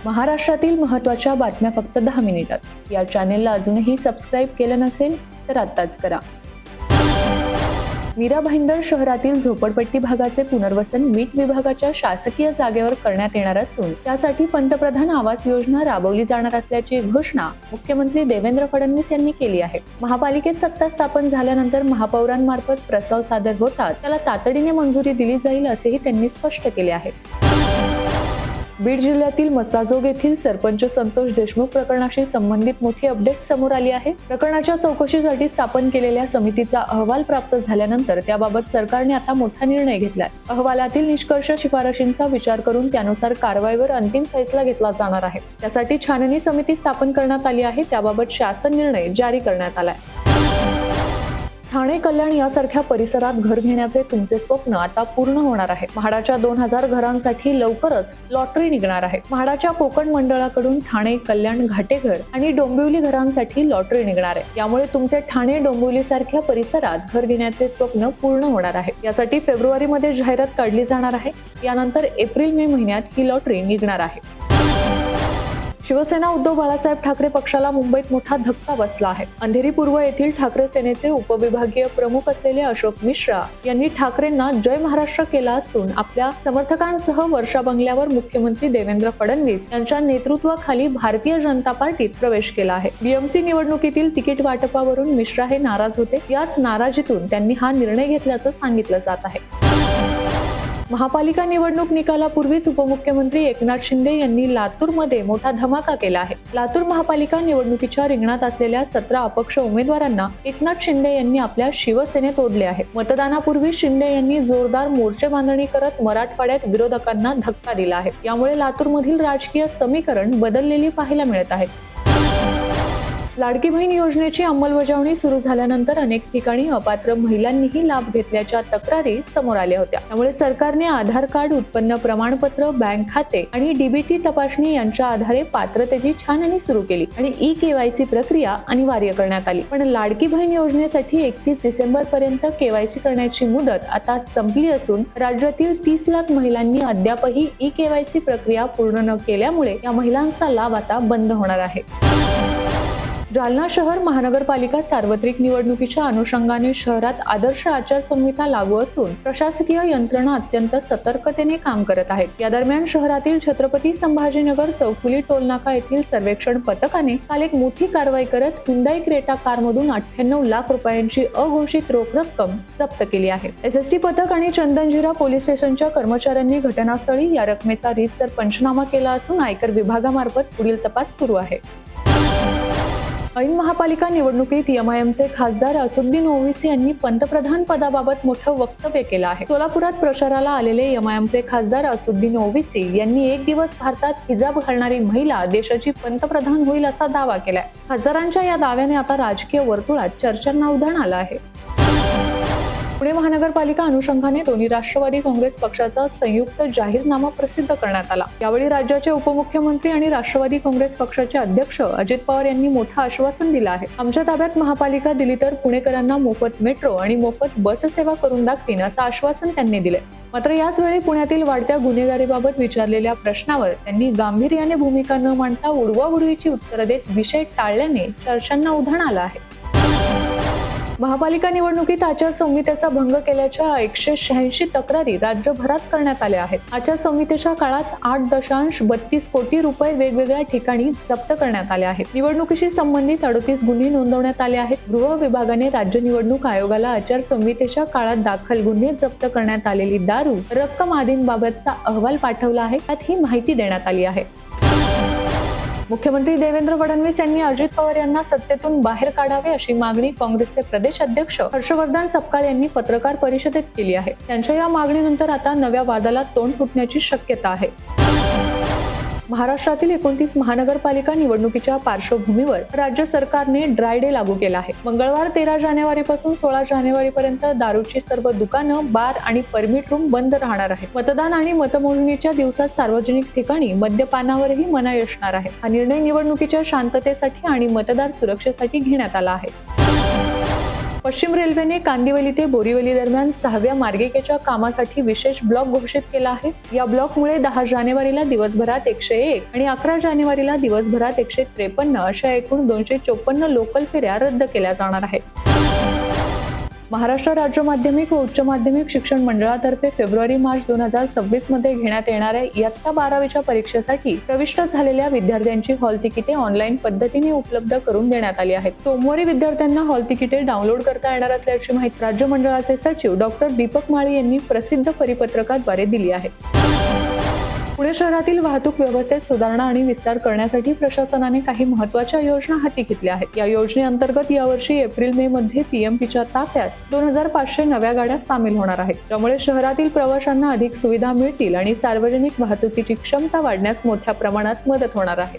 महाराष्ट्रातील महत्त्वाच्या बातम्या फक्त 10 मिनिटात. या चॅनेलला अजूनही सबस्क्राईब केलं नसेल तर आत्ताच करा. मीरा भाईंदर शहरातील झोपडपट्टी भागाचे पुनर्वसन वीट विभागाच्या शासकीय जागेवर करण्यात येणार असून त्यासाठी पंतप्रधान आवास योजना राबवली जाणार असल्याची घोषणा मुख्यमंत्री देवेंद्र फडणवीस यांनी केली आहे. महापालिकेत सत्ता स्थापन झाल्यानंतर महापौरांमार्फत प्रस्ताव सादर होतात त्याला तातडीने मंजुरी दिली जाईल असेही त्यांनी स्पष्ट केले आहे. बीड जिल्ह्यातील मसाजोग येथील सरपंच संतोष देशमुख प्रकरणाशी संबंधित मोठी अपडेट समोर आली आहे. प्रकरणाच्या चौकशीसाठी स्थापन केलेल्या समितीचा अहवाल प्राप्त झाल्यानंतर त्याबाबत सरकारने आता मोठा निर्णय घेतलाय. अहवालातील निष्कर्ष शिफारशींचा विचार करून त्यानुसार कारवाईवर अंतिम फैसला घेतला जाणार आहे. त्यासाठी छाननी समिती स्थापन करण्यात आली आहे. त्याबाबत शासन निर्णय जारी करण्यात आलाय. ठाणे, कल्याण यासारख्या परिसरात घर घेण्याचे तुमचे स्वप्न आता पूर्ण होणार आहे. म्हाडाच्या 2000 घरांसाठी लवकरच लॉटरी निघणार आहे. म्हाडाच्या कोकण मंडळाकडून ठाणे, कल्याण, घाटेघर आणि डोंबिवली घरांसाठी लॉटरी निघणार आहे. यामुळे तुमचे ठाणे, डोंबिवली सारख्या परिसरात घर घेण्याचे स्वप्न पूर्ण होणार आहे. यासाठी फेब्रुवारीमध्ये जाहिरात काढली जाणार आहे. यानंतर एप्रिल-मे महिन्यात ही लॉटरी निघणार आहे. शिवसेना उद्धव बाळासाहेब ठाकरे पक्षाला मुंबईत मोठा धक्का बसला आहे. अंधेरी पूर्व येथील ठाकरे सेनेचे उपविभागीय प्रमुख असलेले अशोक मिश्रा यांनी ठाकरेंना जय महाराष्ट्र केला असून आपल्या समर्थकांसह वर्षा बंगल्यावर मुख्यमंत्री देवेंद्र फडणवीस यांच्या नेतृत्वाखाली भारतीय जनता पार्टीत प्रवेश केला आहे. बीएमसी निवडणुकीतील तिकीट वाटपावरून मिश्रा हे नाराज होते. याच नाराजीतून त्यांनी हा निर्णय घेतल्याचं सांगितलं जात आहे. महापालिका निवडणूक निकालापूर्वीच उपमुख्यमंत्री एकनाथ शिंदे यांनी लातूरमध्ये मोठा धमाका केला आहे. लातूर महापालिका निवडणुकीच्या रिंगणात असलेल्या 17 अपक्ष उमेदवारांना एकनाथ शिंदे यांनी आपल्या शिवसेनेत ओढले आहे. मतदानापूर्वी शिंदे यांनी जोरदार मोर्चे बांधणी करत मराठवाड्यात विरोधकांना धक्का दिला आहे. यामुळे लातूरमधील राजकीय समीकरण बदललेली पाहायला मिळत आहे. लाडकी बहीण योजनेची अंमलबजावणी सुरू झाल्यानंतर अनेक ठिकाणी अपात्र महिलांनीही लाभ घेतल्याच्या तक्रारी समोर आल्या होत्या. त्यामुळे सरकारने आधार कार्ड, उत्पन्न प्रमाणपत्र, बँक खाते आणि डीबीटी तपासणी यांच्या आधारे पात्रतेची छाननी सुरू केली आणि ई-केवायसी प्रक्रिया अनिवार्य करण्यात आली. पण लाडकी बहीण योजनेसाठी 31 डिसेंबर पर्यंत केवायसी करण्याची मुदत आता संपली असून राज्यातील 30 लाख महिलांनी अद्यापही ई-केवायसी प्रक्रिया पूर्ण न केल्यामुळे या महिलांचा लाभ आता बंद होणार आहे. जालना शहर महानगरपालिका सार्वत्रिक निवडणुकीच्या अनुषंगाने शहरात आदर्श आचारसंहिता लागू असून प्रशासकीय यंत्रणा अत्यंत सतर्कतेने काम करत आहेत. या दरम्यान शहरातील छत्रपती संभाजीनगर चौफुली टोलनाका येथील सर्वेक्षण पथकाने काल एक मोठी कारवाई करत हुंडाई क्रेटा कारमधून 98 लाख रुपयांची अघोषित रोख रक्कम जप्त केली आहे. एसएसटी पथक आणि चंदनजिरा पोलीस स्टेशनच्या कर्मचाऱ्यांनी घटनास्थळी या रकमेचा रीतसर पंचनामा केला असून आयकर विभागामार्फत पुढील तपास सुरू आहे. ऐन महापालिका निवडणुकीत एमआयएमचे खासदार असुद्दीन ओवैसी यांनी पंतप्रधान पदाबाबत मोठं वक्तव्य केलं आहे. सोलापुरात प्रचाराला आलेले एमआयएमचे खासदार असुद्दीन ओवैसी यांनी एक दिवस भारतात हिजाब घालणारी महिला देशाची पंतप्रधान होईल असा दावा केलाय. खासदारांच्या या दाव्याने आता राजकीय वर्तुळात चर्चांना उधाण आलं आहे. पुणे महानगरपालिका अनुषंगाने दोन्ही राष्ट्रवादी काँग्रेस पक्षाचा संयुक्त जाहीरनामा प्रसिद्ध करण्यात आला. यावेळी राज्याचे उपमुख्यमंत्री आणि राष्ट्रवादी काँग्रेस पक्षाचे अध्यक्ष अजित पवार यांनी मोठं आश्वासन दिलं आहे. आमच्या ताब्यात महापालिका दिली तर पुणेकरांना मोफत मेट्रो आणि मोफत बस सेवा करून दाखवीन असं आश्वासन त्यांनी दिले. मात्र याच वेळी पुण्यातील वाढत्या गुन्हेगारीबाबत विचारलेल्या प्रश्नावर त्यांनी गांभीर्याने भूमिका न मांडता उडवाउडवीची उत्तरं देत विषय टाळल्याने चर्चांना उधाण आलं आहे. महापालिका निवडणुकीत आचारसंहितेचा भंग केल्याच्या 186 तक्रारी राज्यभरात करण्यात आल्या आहेत. आचारसंहितेच्या काळात 8.32 कोटी रुपये वेगवेगळ्या ठिकाणी जप्त करण्यात आले आहेत. निवडणुकीशी संबंधित 38 गुन्हे नोंदवण्यात आले आहेत. गृह विभागाने राज्य निवडणूक आयोगाला आचारसंहितेच्या काळात दाखल गुन्हे, जप्त करण्यात आलेली दारू, रक्कम आदींबाबतचा अहवाल पाठवला आहे. त्यात ही माहिती देण्यात आली आहे. मुख्यमंत्री देवेंद्र फडणवीस यांनी अजित पवार यांना सत्तेतून बाहेर काढावे अशी मागणी काँग्रेसचे प्रदेश अध्यक्ष हर्षवर्धन सपकाळ यांनी पत्रकार परिषदेत केली आहे. त्यांच्या या मागणीनंतर आता नव्या वादाला तोंड फुटण्याची शक्यता आहे. महाराष्ट्रातील 29 महानगरपालिका निवडणुकीच्या पार्श्वभूमीवर राज्य सरकारने ड्राय डे लागू केला आहे. मंगळवार 13 जानेवारीपासून 16 जानेवारीपर्यंत दारूची सर्व दुकानं, बार आणि परमिट रूम बंद राहणार आहेत. मतदान आणि मतमोजणीच्या दिवसात सार्वजनिक ठिकाणी मद्यपानावरही मनाई असणार आहे. हा निर्णय निवडणुकीच्या शांततेसाठी आणि मतदार सुरक्षेसाठी घेण्यात आला आहे. पश्चिम रेल्वेने कांदिवली ते बोरिवली दरम्यान 6व्या मार्गिकेच्या कामासाठी विशेष ब्लॉक घोषित केला आहे. या ब्लॉकमुळे 10 जानेवारीला दिवसभरात 101 आणि 11 जानेवारीला दिवसभरात 153 अशा एकूण 254 लोकल फेऱ्या रद्द केल्या जाणार आहेत. महाराष्ट्र राज्य माध्यमिक व उच्च माध्यमिक शिक्षण मंडळातर्फे फेब्रुवारी-मार्च 2026 मध्ये घेण्यात येणाऱ्या इयत्ता 12वीच्या परीक्षेसाठी प्रविष्ट झालेल्या विद्यार्थ्यांची हॉल तिकिटे ऑनलाईन पद्धतीने उपलब्ध करून देण्यात आली आहेत. सोमवारी विद्यार्थ्यांना हॉल तिकिटे डाउनलोड करता येणार असल्याची माहिती राज्य मंडळाचे सचिव डॉ. दीपक माळी यांनी प्रसिद्ध परिपत्रकाद्वारे दिली आहे. पुणे शहरातील वाहतूक व्यवस्थेत सुधारणा आणि विस्तार करण्यासाठी प्रशासनाने काही महत्त्वाच्या योजना हाती घेतल्या आहेत. या योजनेअंतर्गत यावर्षी एप्रिल-मे मध्ये पीएमपीच्या ताफ्यात 2500 नव्या गाड्या सामील होणार आहेत. त्यामुळे शहरातील प्रवाशांना अधिक सुविधा मिळतील आणि सार्वजनिक वाहतुकीची क्षमता वाढण्यास मोठ्या प्रमाणात मदत होणार आहे.